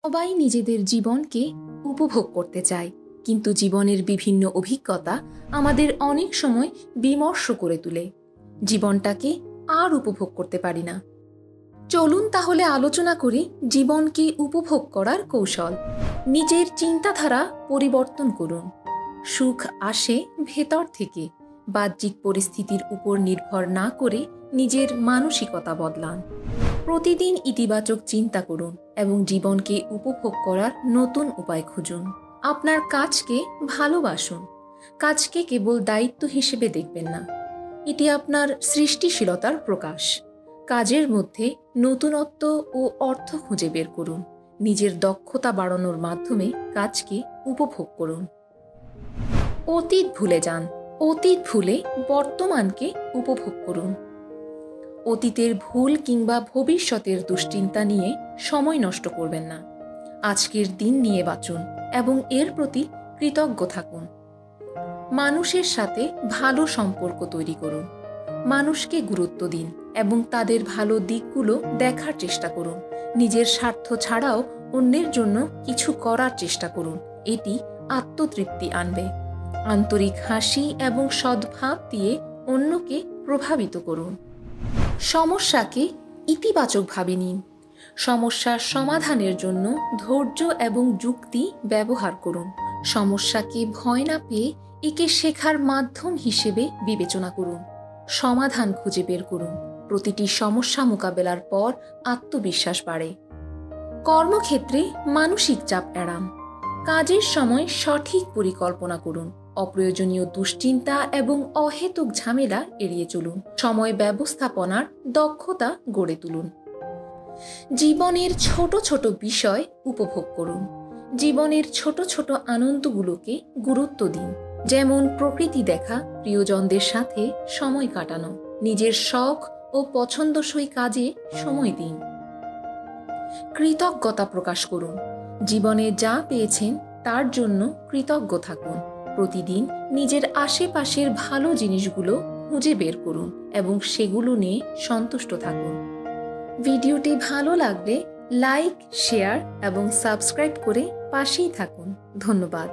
সবাই নিজেদের জীবনকে উপভোগ করতে চায়, কিন্তু জীবনের বিভিন্ন অভিজ্ঞতা আমাদের অনেক সময় বিমর্ষ করে তোলে। জীবনটাকে আর উপভোগ করতে পারি না। চলুন তাহলে আলোচনা করি জীবনকে উপভোগ করার কৌশল। নিজের চিন্তাধারা পরিবর্তন করুন। সুখ আসে ভেতর থেকে। বাহ্যিক পরিস্থিতির উপর নির্ভর না করে নিজের মানসিকতা বদলান। প্রতিদিন ইতিবাচক চিন্তা করুন এবং জীবনকে উপভোগ করার নতুন উপায় খুঁজুন। আপনার কাজকে ভালোবাসুন। কাজকে কেবল দায়িত্ব হিসেবে দেখবেন না, এটি আপনার সৃষ্টিশীলতার প্রকাশ। কাজের মধ্যে নতুনত্ব ও অর্থ খুঁজে বের করুন। নিজের দক্ষতা বাড়ানোর মাধ্যমে কাজকে উপভোগ করুন। অতীত ভুলে যান। অতীত ভুলে বর্তমানকে উপভোগ করুন। অতীতের ভুল কিংবা ভবিষ্যতের দুশ্চিন্তা নিয়ে সময় নষ্ট করবেন না। আজকের দিন নিয়ে বাঁচুন এবং এর প্রতি কৃতজ্ঞ থাকুন। মানুষের সাথে ভালো সম্পর্ক তৈরি করুন। মানুষকে গুরুত্ব দিন এবং তাদের ভালো দিকগুলো দেখার চেষ্টা করুন। নিজের স্বার্থ ছাড়াও অন্যের জন্য কিছু করার চেষ্টা করুন। এটি আত্মতৃপ্তি আনবে। আন্তরিক হাসি এবং সদ্ভাব দিয়ে অন্যকে প্রভাবিত করুন। সমস্যাকে ইতিবাচকভাবে নিন। সমস্যার সমাধানের জন্য ধৈর্য এবং যুক্তি ব্যবহার করুন। সমস্যাকে ভয় না পেয়ে একে শেখার মাধ্যম হিসেবে বিবেচনা করুন। সমাধান খুঁজে বের করুন। প্রতিটি সমস্যা মোকাবেলার পর আত্মবিশ্বাস বাড়ে। কর্মক্ষেত্রে মানসিক চাপ এড়ান। কাজের সময় সঠিক পরিকল্পনা করুন। অপ্রয়োজনীয় দুশ্চিন্তা এবং অহেতুক ঝামেলা এড়িয়ে চলুন। সময় ব্যবস্থাপনার দক্ষতা গড়ে তুলুন। জীবনের ছোট ছোট বিষয় উপভোগ করুন। জীবনের ছোট ছোট আনন্দগুলোকে গুরুত্ব দিন, যেমন প্রকৃতি দেখা, প্রিয়জনদের সাথে সময় কাটানো। নিজের শখ ও পছন্দসই কাজে সময় দিন। কৃতজ্ঞতা প্রকাশ করুন। জীবনে যা পেয়েছেন তার জন্য কৃতজ্ঞ থাকুন। প্রতিদিন নিজের আশেপাশের ভালো জিনিসগুলো খুঁজে বের করুন এবং সেগুলো নিয়ে সন্তুষ্ট থাকুন। ভিডিওটি ভালো লাগলে লাইক, শেয়ার এবং সাবস্ক্রাইব করে পাশেই থাকুন। ধন্যবাদ।